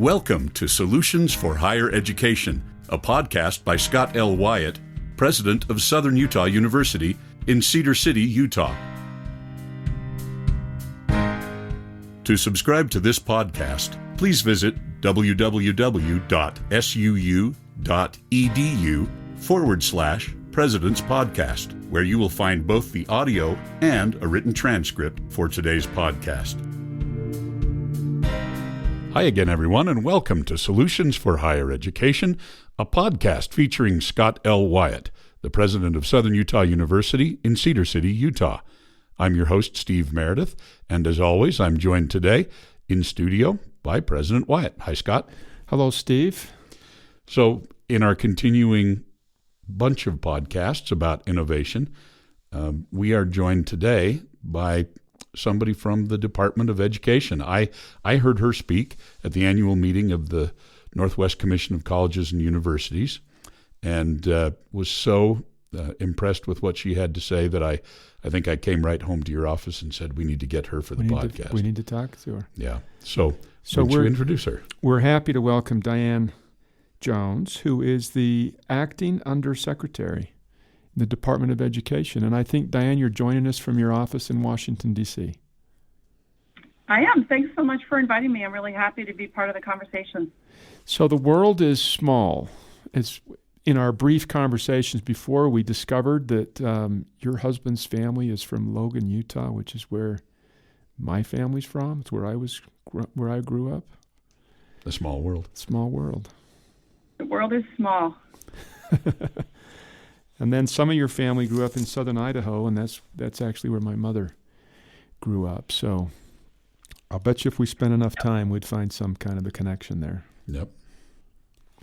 Welcome to Solutions for Higher Education, a podcast by Scott L. Wyatt, president of Southern Utah University in Cedar City, Utah. To subscribe to this podcast, please visit www.suu.edu/President's Podcast, where you will find both the audio and a written transcript for today's podcast. Hi again, everyone, and welcome to Solutions for Higher Education, a podcast featuring Scott L. Wyatt, the president of Southern Utah University in Cedar City, Utah. I'm your host, Steve Meredith, and as always, I'm joined today in studio by President Wyatt. Hi, Scott. Hello, Steve. So, in our continuing bunch of podcasts about innovation, we are joined today by somebody from the Department of Education. I heard her speak at the annual meeting of the Northwest Commission of Colleges and Universities, and was so impressed with what she had to say that I think I came right home to your office and said we need to get her for the podcast. We need to talk to her. Yeah. So would you introduce her? We're happy to welcome Diane Jones, who is the acting undersecretary in the Department of Education. And I think, Diane, you're joining us from your office in Washington, D.C. I am. Thanks so much for inviting me. I'm really happy to be part of the conversation. So the world is small. In our brief conversations before, we discovered that your husband's family is from Logan, Utah, which is where my family's from. It's where I grew up. A small world. Small world. The world is small. And then some of your family grew up in southern Idaho, and that's actually where my mother grew up. So I'll bet you if we spent enough time, we'd find some kind of a connection there. Yep.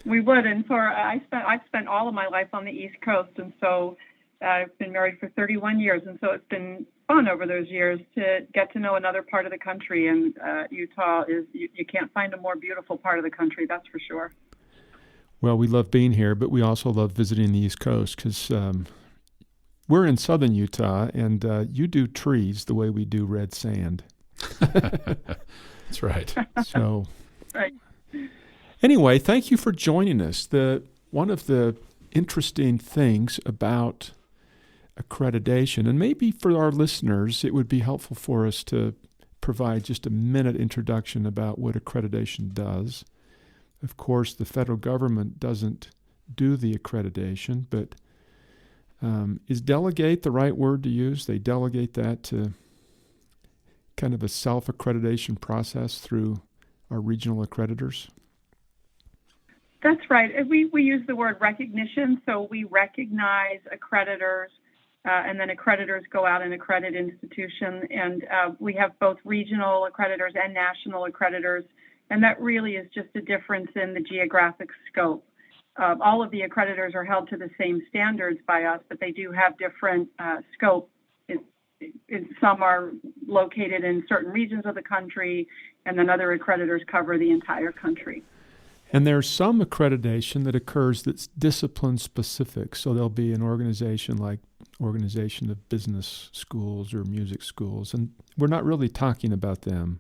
We would, and I've spent all of my life on the East Coast, and so I've been married for 31 years, and so it's been fun over those years to get to know another part of the country. And Utah is you can't find a more beautiful part of the country, that's for sure. Well, we love being here, but we also love visiting the East Coast because we're in southern Utah, and you do trees the way we do red sand. That's right. So, right. Anyway, thank you for joining us. One of the interesting things about accreditation, and maybe for our listeners, it would be helpful for us to provide just a minute introduction about what accreditation does. Of course, the federal government doesn't do the accreditation, but is delegate the right word to use? They delegate that to kind of a self-accreditation process through our regional accreditors? That's right. We use the word recognition, so we recognize accreditors, and then accreditors go out and accredit institutions, and we have both regional accreditors and national accreditors. And that really is just a difference in the geographic scope. All of the accreditors are held to the same standards by us, but they do have different scope. Some are located in certain regions of the country, and then other accreditors cover the entire country. And there's some accreditation that occurs that's discipline specific. So there'll be an organization like Organization of Business Schools or Music Schools, and we're not really talking about them.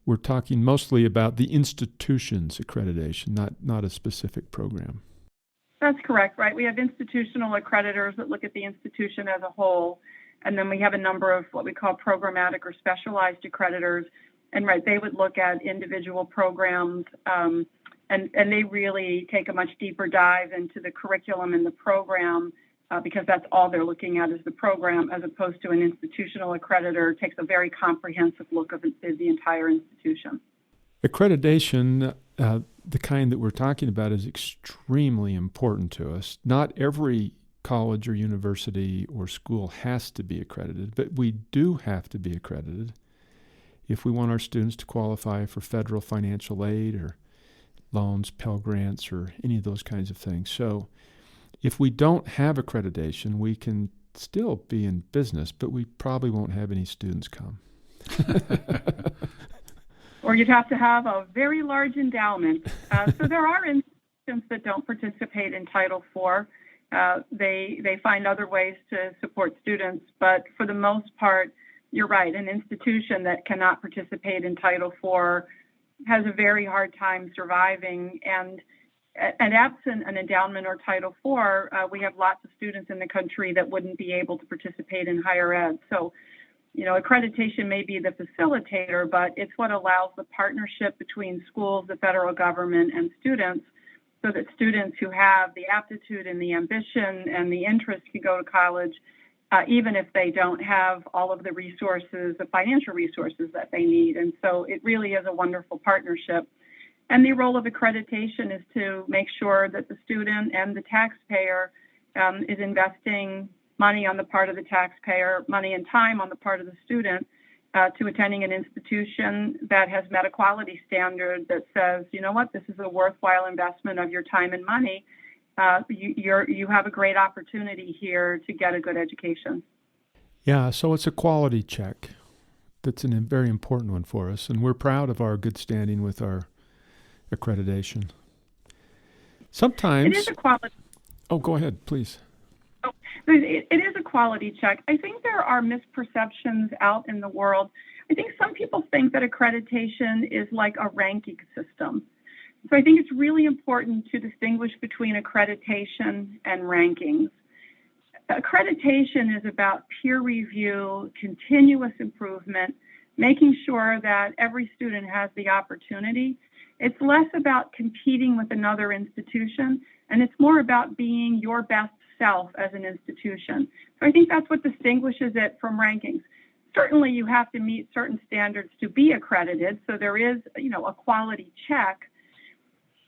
We're talking mostly about the institution's accreditation, not a specific program. That's correct, right? We have institutional accreditors that look at the institution as a whole, and then we have a number of what we call programmatic or specialized accreditors, and right, they would look at individual programs, and they really take a much deeper dive into the curriculum and the program, because that's all they're looking at is the program, as opposed to an institutional accreditor takes a very comprehensive look of the entire institution. Accreditation, the kind that we're talking about, is extremely important to us. Not every college or university or school has to be accredited, but we do have to be accredited if we want our students to qualify for federal financial aid or loans, Pell grants, or any of those kinds of things. So if we don't have accreditation, we can still be in business, but we probably won't have any students come. Or you'd have to have a very large endowment. So there are institutions that don't participate in Title IV. They find other ways to support students, but for the most part, you're right, an institution that cannot participate in Title IV has a very hard time surviving. And absent an endowment or Title IV, we have lots of students in the country that wouldn't be able to participate in higher ed. So, accreditation may be the facilitator, but it's what allows the partnership between schools, the federal government, and students, so that students who have the aptitude and the ambition and the interest can go to college, even if they don't have all of the resources, the financial resources that they need. And so it really is a wonderful partnership. And the role of accreditation is to make sure that the student and the taxpayer is investing money on the part of the taxpayer, money and time on the part of the student, to attending an institution that has met a quality standard that says, you know what, this is a worthwhile investment of your time and money. You have a great opportunity here to get a good education. Yeah, so it's a quality check. That's a very important one for us, and we're proud of our good standing with our accreditation. Sometimes... It is a quality... Oh, go ahead, please. It is a quality check. I think there are misperceptions out in the world. I think some people think that accreditation is like a ranking system. So I think it's really important to distinguish between accreditation and rankings. Accreditation is about peer review, continuous improvement, making sure that every student has the opportunity. It's less about competing with another institution, and it's more about being your best self as an institution. So I think that's what distinguishes it from rankings. Certainly you have to meet certain standards to be accredited, so there is, a quality check.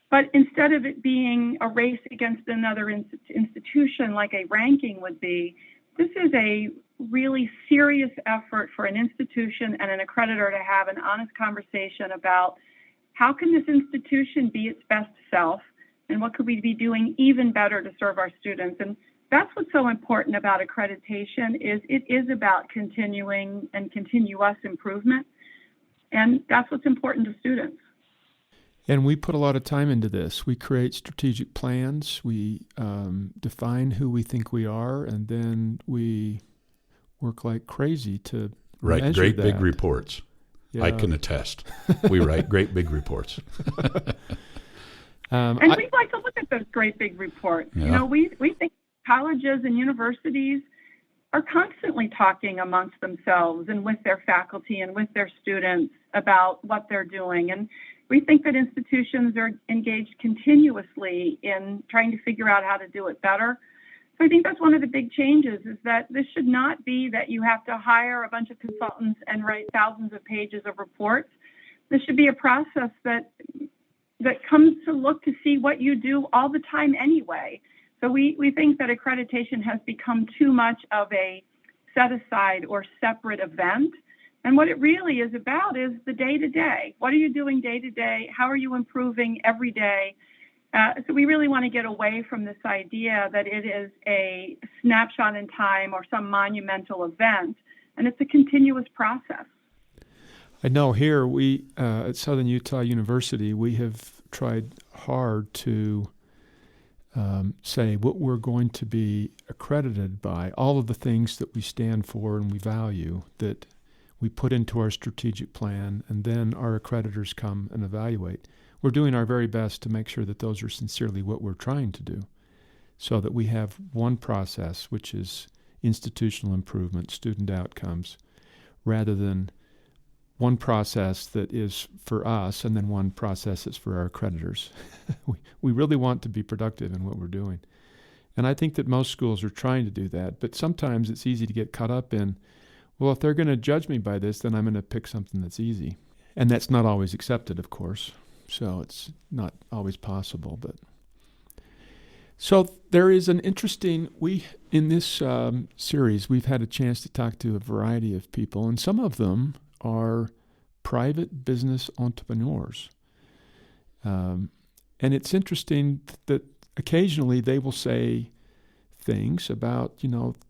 But instead of it being a race against another institution like a ranking would be, this is a really serious effort for an institution and an accreditor to have an honest conversation about how can this institution be its best self, and what could we be doing even better to serve our students. And that's what's so important about accreditation, is it is about continuing and continuous improvement. And that's what's important to students. And we put a lot of time into this. We create strategic plans. We define who we think we are, and then we work like crazy to write great that. Big reports. Yeah. I can attest. We write great big reports. And we'd like to look at those great big reports. Yeah. We think colleges and universities are constantly talking amongst themselves and with their faculty and with their students about what they're doing. And we think that institutions are engaged continuously in trying to figure out how to do it better. So I think that's one of the big changes, is that this should not be that you have to hire a bunch of consultants and write thousands of pages of reports. This should be a process that comes to look to see what you do all the time anyway. So we think that accreditation has become too much of a set-aside or separate event. And what it really is about is the day-to-day. What are you doing day-to-day? How are you improving every day? So we really want to get away from this idea that it is a snapshot in time or some monumental event, and it's a continuous process. I know here we at Southern Utah University, we have tried hard to say what we're going to be accredited by, all of the things that we stand for and we value, that we put into our strategic plan, and then our accreditors come and evaluate. We're doing our very best to make sure that those are sincerely what we're trying to do, so that we have one process, which is institutional improvement, student outcomes, rather than one process that is for us and then one process that's for our accreditors. We really want to be productive in what we're doing. And I think that most schools are trying to do that, but sometimes it's easy to get caught up in, well, if they're going to judge me by this, then I'm going to pick something that's easy. And that's not always accepted, of course. So it's not always possible. But so there is an interesting, in this series, we've had a chance to talk to a variety of people, and some of them are private business entrepreneurs. And it's interesting that occasionally they will say things about,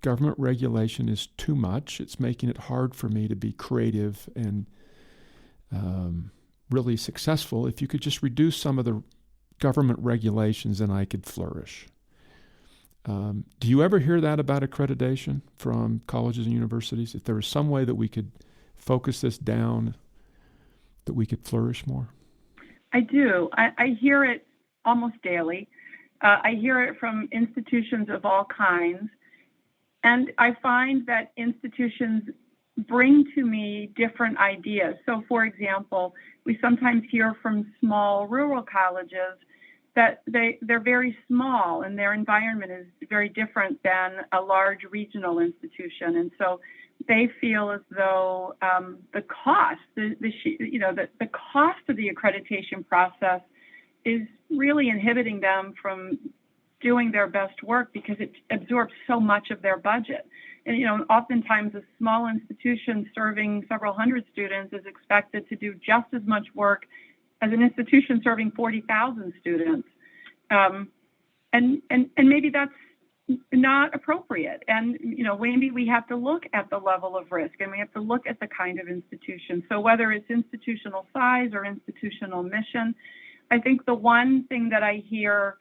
government regulation is too much. It's making it hard for me to be creative and really successful. If you could just reduce some of the government regulations, then I could flourish. Do you ever hear that about accreditation from colleges and universities? If there was some way that we could focus this down, that we could flourish more? I do. I hear it almost daily. I hear it from institutions of all kinds. And I find that institutions bring to me different ideas. So, for example, we sometimes hear from small rural colleges that they're very small and their environment is very different than a large regional institution. And so they feel as though the cost, the cost of the accreditation process is really inhibiting them from doing their best work because it absorbs so much of their budget. And, oftentimes a small institution serving several hundred students is expected to do just as much work as an institution serving 40,000 students. And maybe that's not appropriate. And, maybe we have to look at the level of risk and we have to look at the kind of institution. So whether it's institutional size or institutional mission, I think the one thing that I hear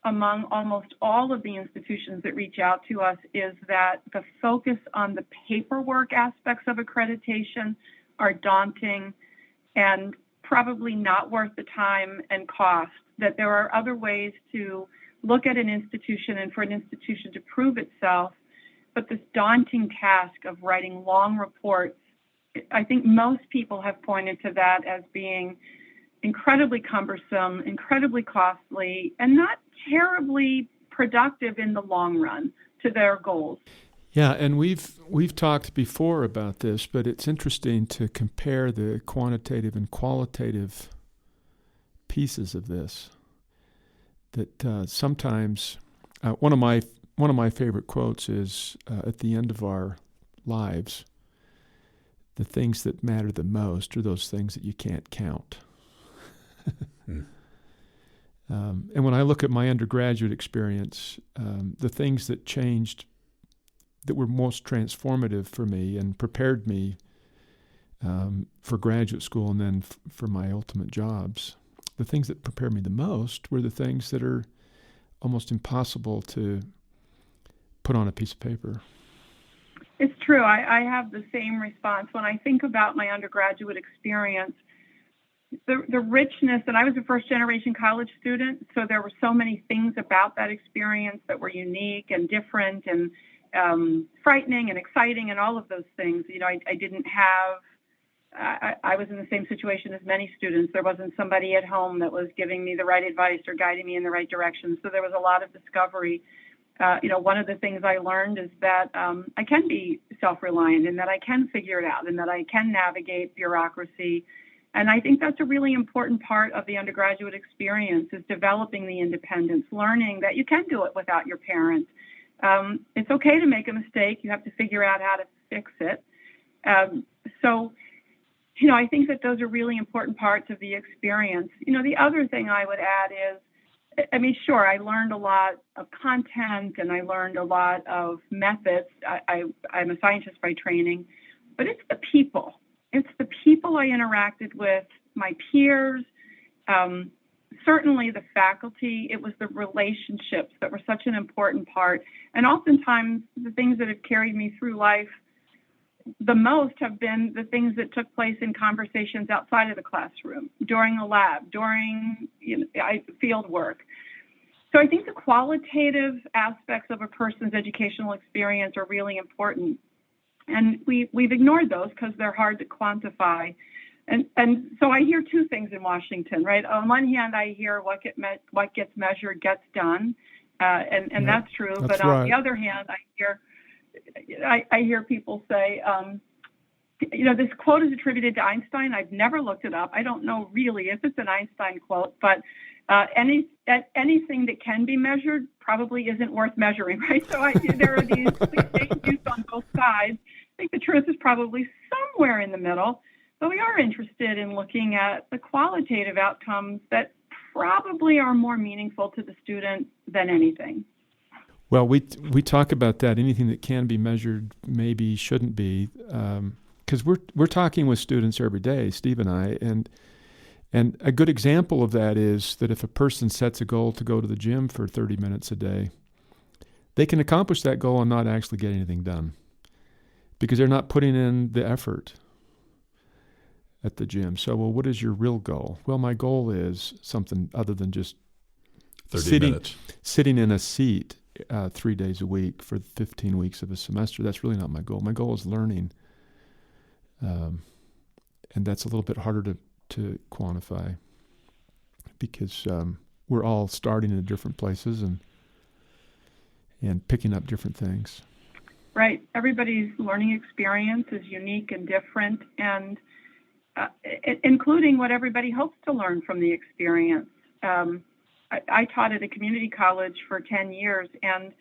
among almost all of the institutions that reach out to us is that the focus on the paperwork aspects of accreditation are daunting and probably not worth the time and cost, that there are other ways to look at an institution and for an institution to prove itself. But this daunting task of writing long reports, I think most people have pointed to that as being incredibly cumbersome, incredibly costly, and not terribly productive in the long run to their goals. Yeah, and we've talked before about this, but it's interesting to compare the quantitative and qualitative pieces of this. That sometimes one of my favorite quotes is at the end of our lives, the things that matter the most are those things that you can't count. And when I look at my undergraduate experience, the things that changed, that were most transformative for me and prepared me for graduate school and then for my ultimate jobs, the things that prepared me the most were the things that are almost impossible to put on a piece of paper. It's true. I have the same response. When I think about my undergraduate experience, the richness, and I was a first-generation college student, so there were so many things about that experience that were unique and different and frightening and exciting and all of those things. I didn't have, I was in the same situation as many students. There wasn't somebody at home that was giving me the right advice or guiding me in the right direction, so there was a lot of discovery. One of the things I learned is that I can be self-reliant and that I can figure it out and that I can navigate bureaucracy. And I think that's a really important part of the undergraduate experience, is developing the independence, learning that you can do it without your parents. It's okay to make a mistake. You have to figure out how to fix it. I think that those are really important parts of the experience. The other thing I would add is, sure, I learned a lot of content and I learned a lot of methods. I'm a scientist by training, but it's the people. It's the people I interacted with, my peers, certainly the faculty. It was the relationships that were such an important part. And oftentimes the things that have carried me through life the most have been the things that took place in conversations outside of the classroom, during a lab, during field work. So I think the qualitative aspects of a person's educational experience are really important. And we've ignored those because they're hard to quantify. And so I hear two things in Washington, right? On one hand, I hear what gets measured gets done, and that's true. That's but on the other hand, I hear people say, this quote is attributed to Einstein. I've never looked it up. I don't know really if it's an Einstein quote, but anything that can be measured probably isn't worth measuring, right? So there are these cliches on both sides. I think the truth is probably somewhere in the middle, but we are interested in looking at the qualitative outcomes that probably are more meaningful to the student than anything. Well, we talk about that. Anything that can be measured maybe shouldn't be, because we're talking with students every day, Steve and I, and a good example of that is that if a person sets a goal to go to the gym for 30 minutes a day, they can accomplish that goal and not actually get anything done because they're not putting in the effort. at the gym. So, well, what is your real goal? Well, my goal is something other than just 30 minutes. Sitting in a seat 3 days a week for 15 weeks of a semester. That's really not my goal. My goal is learning. And that's a little bit harder to quantify because we're all starting in different places and picking up different things. Right. Everybody's learning experience is unique and different, and including what everybody hopes to learn from the experience. I taught at a community college for 10 years, and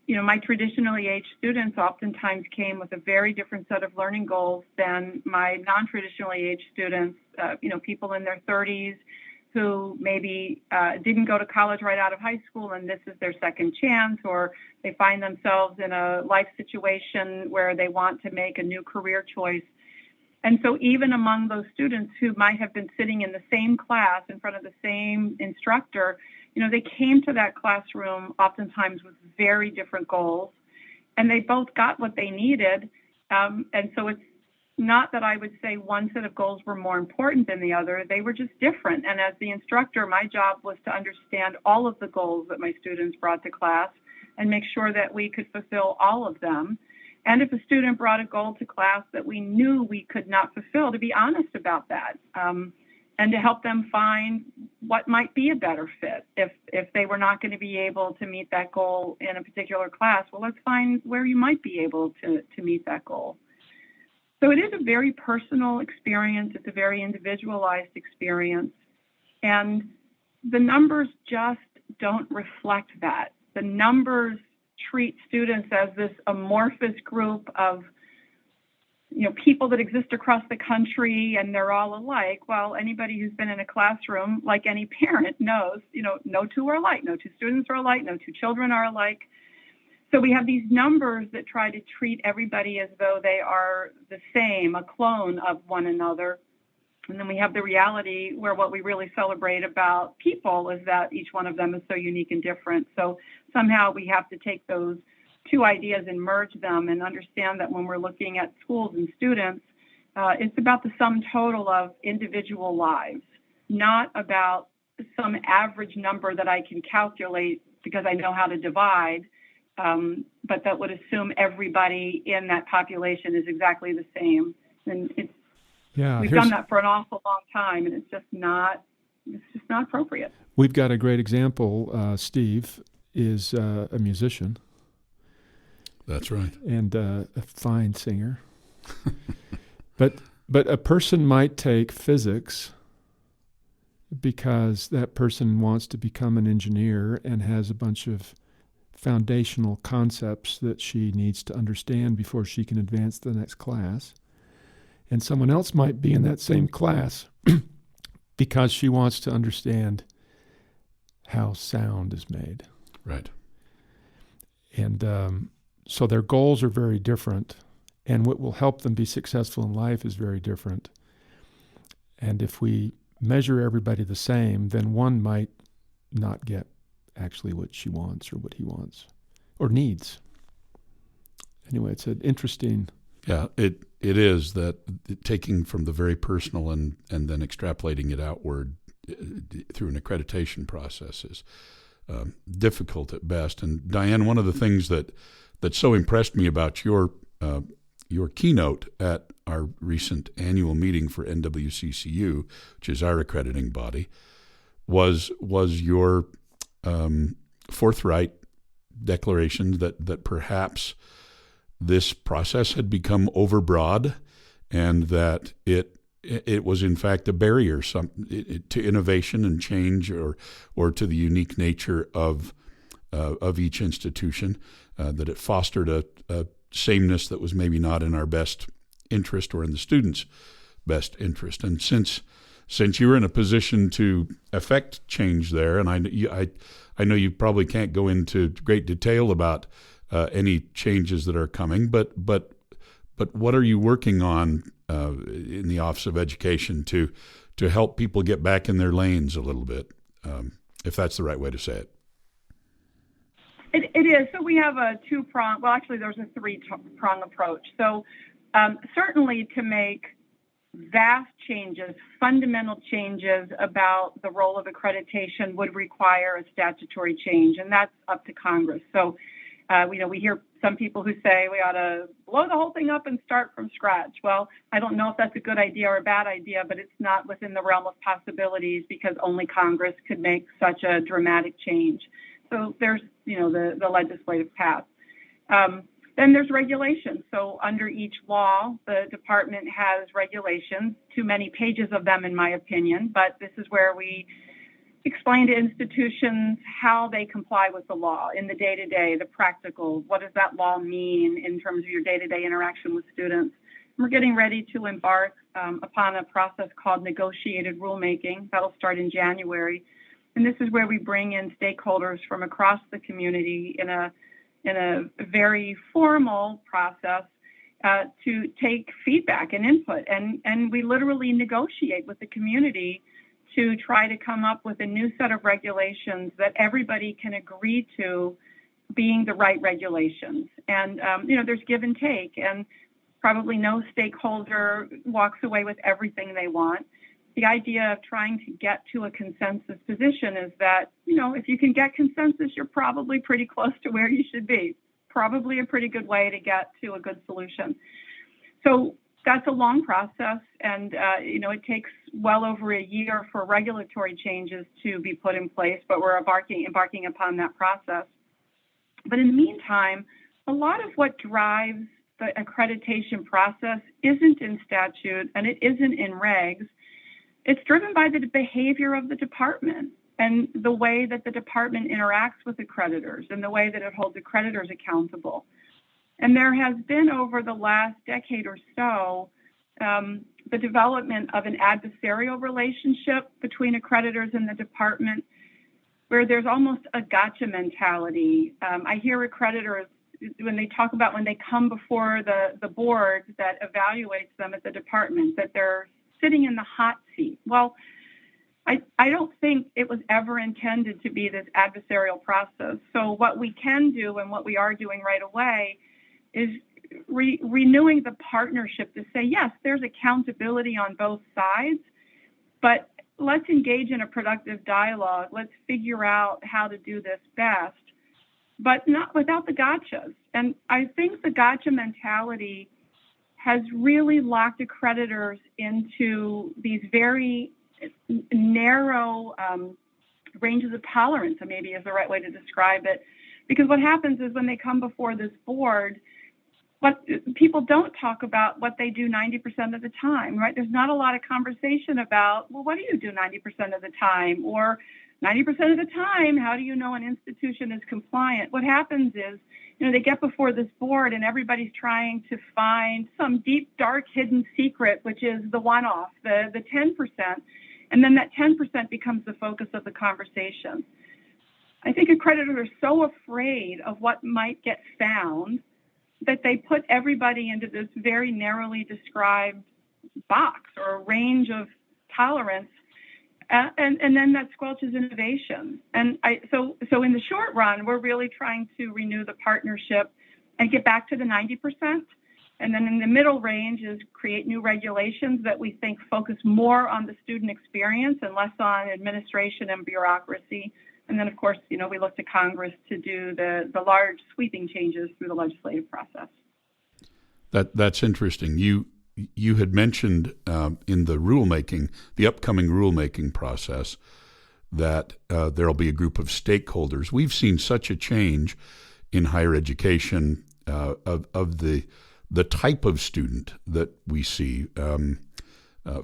my traditionally aged students oftentimes came with a very different set of learning goals than my non-traditionally aged students, people in their 30s who maybe didn't go to college right out of high school and this is their second chance, or they find themselves in a life situation where they want to make a new career choice. And so even among those students who might have been sitting in the same class in front of the same instructor, they came to that classroom oftentimes with very different goals, and they both got what they needed. And so it's not that I would say one set of goals were more important than the other. They were just different. And as the instructor, my job was to understand all of the goals that my students brought to class and make sure that we could fulfill all of them. And if a student brought a goal to class that we knew we could not fulfill, to be honest about that, and to help them find what might be a better fit. If they were not going to be able to meet that goal in a particular class, well, let's find where you might be able to meet that goal. So it is a very personal experience. It's a very individualized experience. And the numbers just don't reflect that. The numbers treat students as this amorphous group of people that exist across the country and they're all alike. Well, anybody who's been in a classroom, like any parent, knows, no two are alike, no two students are alike, no two children are alike. So we have these numbers that try to treat everybody as though they are the same, a clone of one another. And then we have the reality where what we really celebrate about people is that each one of them is so unique and different. So somehow we have to take those two ideas and merge them and understand that when we're looking at schools and students, it's about the sum total of individual lives, not about some average number that I can calculate because I know how to divide, but that would assume everybody in that population is exactly the same. And we've done that for an awful long time, and it's just not appropriate. We've got a great example. Steve is a musician. That's right. And a fine singer. But a person might take physics because that person wants to become an engineer and has a bunch of foundational concepts that she needs to understand before she can advance to the next class. And someone else might be in that same class because she wants to understand how sound is made. Right. And so their goals are very different, and what will help them be successful in life is very different. And if we measure everybody the same, then one might not get actually what she wants or what he wants or needs. Anyway, it's an interesting... Yeah, it is that taking from the very personal and then extrapolating it outward through an accreditation process is difficult at best. And Diane, one of the things that so impressed me about your keynote at our recent annual meeting for NWCCU, which is our accrediting body, was your forthright declaration that perhaps this process had become overbroad and that it was in fact a barrier to innovation and change or to the unique nature of each institution, that it fostered a sameness that was maybe not in our best interest or in the students' best interest. And since you're in a position to affect change there, and I know you probably can't go into great detail about any changes that are coming, but what are you working on in the Office of Education to help people get back in their lanes a little bit, if that's the right way to say it? It is. So we have a two-prong, well, actually there's a three-prong approach. So certainly to make vast changes, fundamental changes about the role of accreditation would require a statutory change, and that's up to Congress. So, we hear some people who say we ought to blow the whole thing up and start from scratch. Well, I don't know if that's a good idea or a bad idea, but it's not within the realm of possibilities because only Congress could make such a dramatic change. So there's, the legislative path. Then there's regulations. So under each law, the department has regulations, too many pages of them in my opinion, but this is where we explain to institutions how they comply with the law in the day-to-day, the practical, what does that law mean in terms of your day-to-day interaction with students. We're getting ready to embark upon a process called negotiated rulemaking. That'll start in January. And this is where we bring in stakeholders from across the community in a very formal process to take feedback and input. And we literally negotiate with the community to try to come up with a new set of regulations that everybody can agree to being the right regulations. And, there's give and take, and probably no stakeholder walks away with everything they want. The idea of trying to get to a consensus position is that, if you can get consensus, you're probably pretty close to where you should be. Probably a pretty good way to get to a good solution. So that's a long process, and it takes well over a year for regulatory changes to be put in place, but we're embarking upon that process. But in the meantime, a lot of what drives the accreditation process isn't in statute and it isn't in regs. It's driven by the behavior of the department and the way that the department interacts with accreditors and the way that it holds accreditors accountable. And there has been over the last decade or so the development of an adversarial relationship between accreditors and the department where there's almost a gotcha mentality. I hear accreditors, when they talk about when they come before the board that evaluates them at the department, that they're sitting in the hot seat. Well, I don't think it was ever intended to be this adversarial process. So what we can do and what we are doing right away is renewing the partnership to say, yes, there's accountability on both sides, but let's engage in a productive dialogue. Let's figure out how to do this best, but not without the gotchas. And I think the gotcha mentality has really locked accreditors into these very narrow ranges of tolerance, maybe is the right way to describe it. Because what happens is when they come before this board, what people don't talk about what they do 90% of the time, right? There's not a lot of conversation about, well, what do you do 90% of the time? Or 90% of the time, how do you know an institution is compliant? What happens is, they get before this board and everybody's trying to find some deep, dark, hidden secret, which is the one-off, the 10%. And then that 10% becomes the focus of the conversation. I think accreditors are so afraid of what might get found that they put everybody into this very narrowly described box or range of tolerance, and then that squelches innovation. And so in the short run, we're really trying to renew the partnership and get back to the 90%. And then in the middle range is create new regulations that we think focus more on the student experience and less on administration and bureaucracy. And then, of course, we look to Congress to do the large sweeping changes through the legislative process. That's interesting. You had mentioned in the rulemaking, the upcoming rulemaking process, that there'll be a group of stakeholders. We've seen such a change in higher education of the type of student that we see.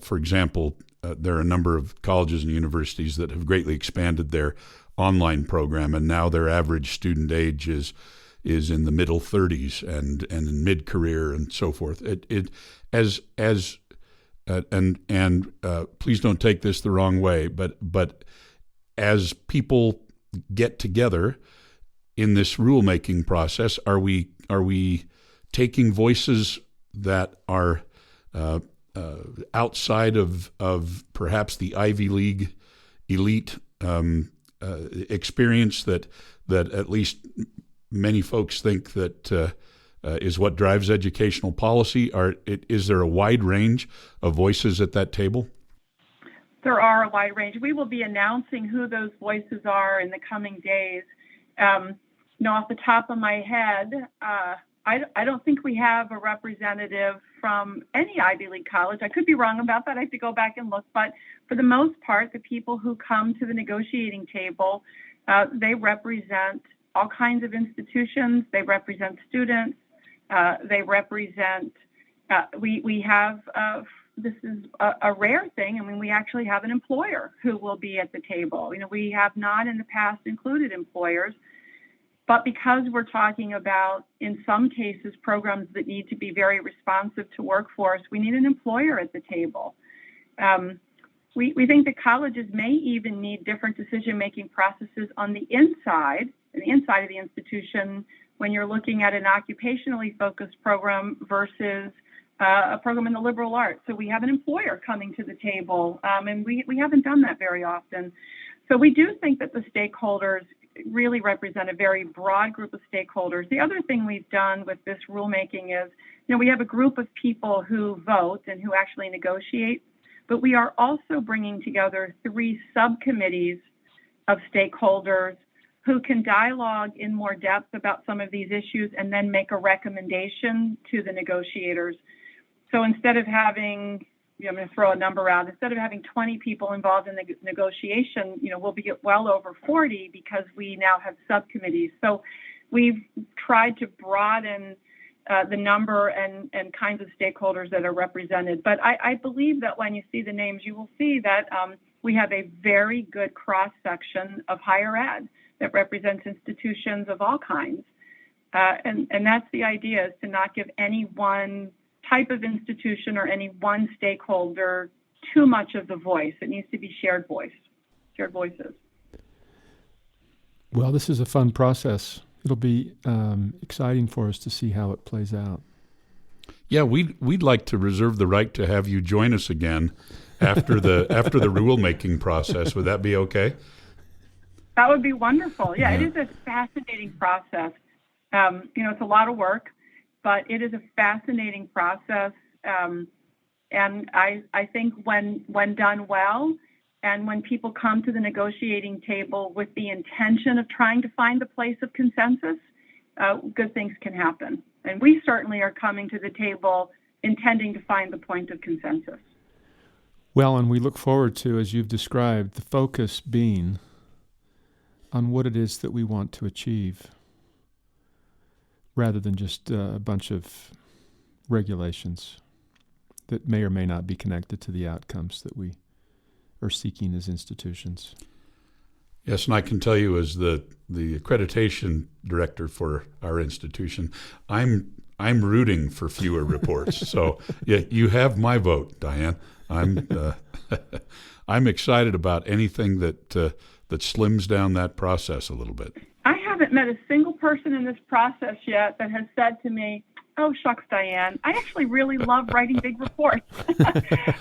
For example, there are a number of colleges and universities that have greatly expanded their online program, and now their average student age is in the middle 30s and in mid-career and so forth. Please don't take this the wrong way, but as people get together in this rulemaking process, are we taking voices that are outside of perhaps the Ivy League elite experience that at least many folks think that is what drives educational policy. Is there a wide range of voices at that table? There are a wide range. We will be announcing who those voices are in the coming days. Off the top of my head, I don't think we have a representative from any Ivy League college. I could be wrong about that. I have to go back and look. But for the most part, the people who come to the negotiating table, they represent all kinds of institutions. They represent students. They represent, we have, this is a rare thing. I mean, we actually have an employer who will be at the table. We have not in the past included employers. But because we're talking about, in some cases, programs that need to be very responsive to workforce, we need an employer at the table. We think that colleges may even need different decision-making processes on the inside of the institution when you're looking at an occupationally focused program versus a program in the liberal arts. So we have an employer coming to the table, and we haven't done that very often. So we do think that the stakeholders really represent a very broad group of stakeholders. The other thing we've done with this rulemaking is, we have a group of people who vote and who actually negotiate, but we are also bringing together 3 subcommittees of stakeholders who can dialogue in more depth about some of these issues and then make a recommendation to the negotiators. So instead of having, I'm going to throw a number out, instead of having 20 people involved in the negotiation, we'll be at well over 40 because we now have subcommittees. So we've tried to broaden the number and kinds of stakeholders that are represented. But I believe that when you see the names, you will see that we have a very good cross-section of higher ed that represents institutions of all kinds. And that's the idea, is to not give any one type of institution or any one stakeholder too much of the voice. It needs to be shared voices. Well, this is a fun process. It'll be exciting for us to see how it plays out. Yeah, we'd like to reserve the right to have you join us again after the rulemaking process. Would that be okay? That would be wonderful. Yeah, it is a fascinating process. It's a lot of work, but it is a fascinating process. And I think when done well, and when people come to the negotiating table with the intention of trying to find a place of consensus, good things can happen. And we certainly are coming to the table intending to find the point of consensus. Well, and we look forward to, as you've described, the focus being on what it is that we want to achieve, rather than just a bunch of regulations that may or may not be connected to the outcomes that we are seeking as institutions. Yes, and I can tell you, as the accreditation director for our institution, I'm rooting for fewer reports. So yeah, you have my vote, Diane. I'm excited about anything that slims down that process a little bit. I haven't met a single person in this process yet that has said to me, "Oh, shucks, Diane, I actually really love writing big reports."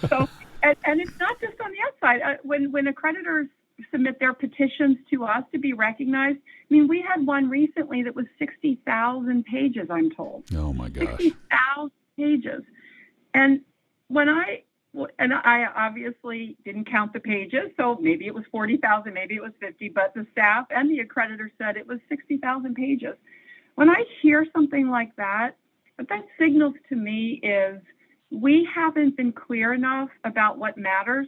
So, and it's not just on the outside. When accreditors submit their petitions to us to be recognized, I mean, we had one recently that was 60,000 pages, I'm told. Oh, my gosh. 60,000 pages. And I obviously didn't count the pages, so maybe it was 40,000, maybe it was 50, but the staff and the accreditor said it was 60,000 pages. When I hear something like that, what that signals to me is we haven't been clear enough about what matters,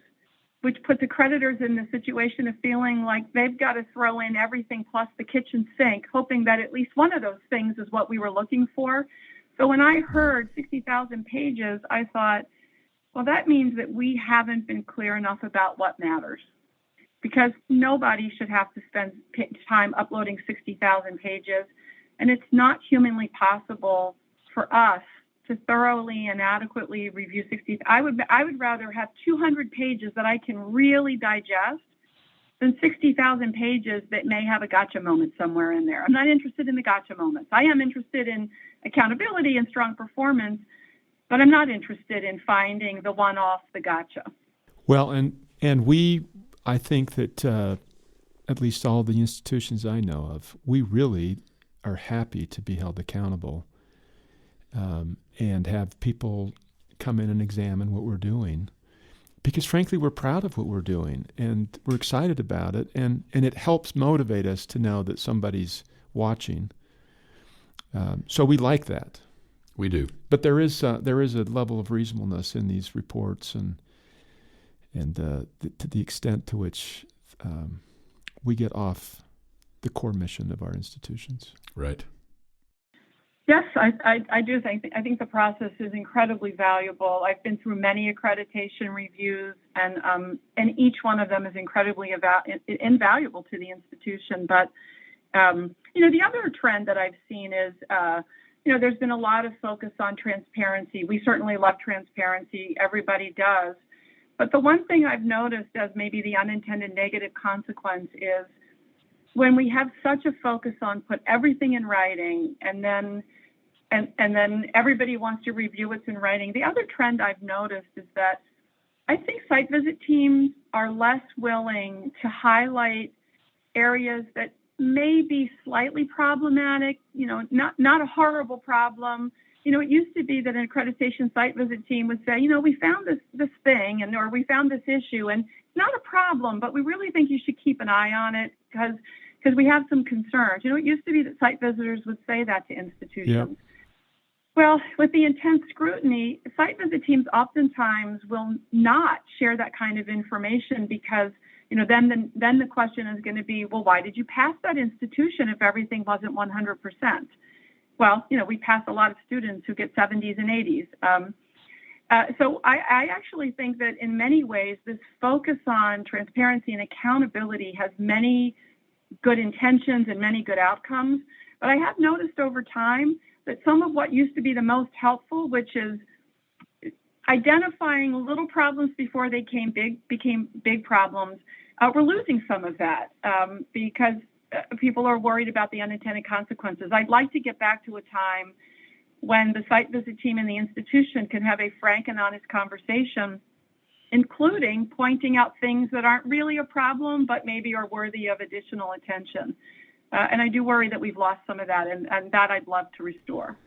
which puts accreditors in the situation of feeling like they've got to throw in everything plus the kitchen sink, hoping that at least one of those things is what we were looking for. So when I heard 60,000 pages, I thought, well, that means that we haven't been clear enough about what matters, because nobody should have to spend time uploading 60,000 pages. And it's not humanly possible for us to thoroughly and adequately review 60. I would rather have 200 pages that I can really digest than 60,000 pages that may have a gotcha moment somewhere in there. I'm not interested in the gotcha moments. I am interested in accountability and strong performance, but I'm not interested in finding the one off the gotcha. Well, and we, I think that at least all the institutions I know of, we really are happy to be held accountable and have people come in and examine what we're doing. Because frankly, we're proud of what we're doing and we're excited about it, and it helps motivate us to know that somebody's watching. So we like that. We do. But there is a level of reasonableness in these reports, and to the extent to which we get off the core mission of our institutions. Right. Yes, I do think. I think the process is incredibly valuable. I've been through many accreditation reviews, and each one of them is incredibly invaluable to the institution. But the other trend that I've seen is, there's been a lot of focus on transparency. We certainly love transparency. Everybody does. But the one thing I've noticed as maybe the unintended negative consequence is when we have such a focus on put everything in writing, and then everybody wants to review what's in writing. The other trend I've noticed is that I think site visit teams are less willing to highlight areas that may be slightly problematic, not a horrible problem. It used to be that an accreditation site visit team would say, we found this thing, or we found this issue, and it's not a problem, but we really think you should keep an eye on it because we have some concerns. It used to be that site visitors would say that to institutions. Yep. Well, with the intense scrutiny, site visit teams oftentimes will not share that kind of information because, then the question is going to be, well, why did you pass that institution if everything wasn't 100%? Well, we pass a lot of students who get 70s and 80s. So I actually think that in many ways, this focus on transparency and accountability has many good intentions and many good outcomes. But I have noticed over time that some of what used to be the most helpful, which is identifying little problems before they became big problems, we're losing some of that because people are worried about the unintended consequences. I'd like to get back to a time when the site visit team and the institution can have a frank and honest conversation, including pointing out things that aren't really a problem, but maybe are worthy of additional attention. And I do worry that we've lost some of that, and that I'd love to restore.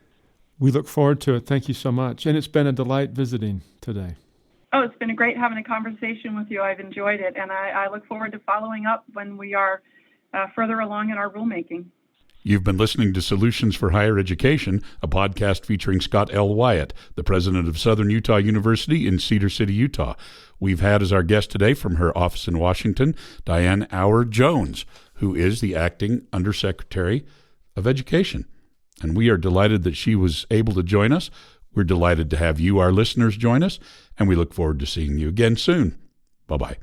We look forward to it. Thank you so much. And it's been a delight visiting today. Oh, it's been great having a conversation with you. I've enjoyed it, and I look forward to following up when we are further along in our rulemaking. You've been listening to Solutions for Higher Education, a podcast featuring Scott L. Wyatt, the president of Southern Utah University in Cedar City, Utah. We've had as our guest today from her office in Washington, Diane Auer-Jones, who is the acting Undersecretary of Education. And we are delighted that she was able to join us. We're delighted to have you, our listeners, join us, and we look forward to seeing you again soon. Bye-bye.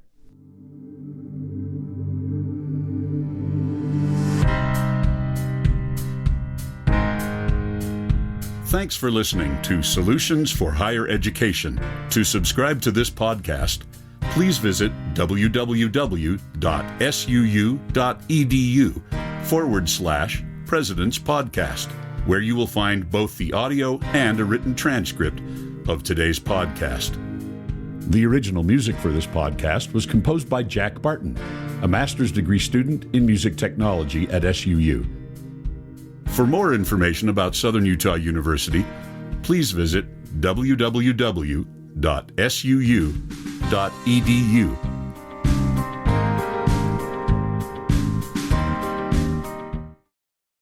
Thanks for listening to Solutions for Higher Education. To subscribe to this podcast, please visit www.suu.edu/President's Podcast, where you will find both the audio and a written transcript of today's podcast. The original music for this podcast was composed by Jack Barton, a master's degree student in music technology at SUU. For more information about Southern Utah University, please visit www.suu.edu.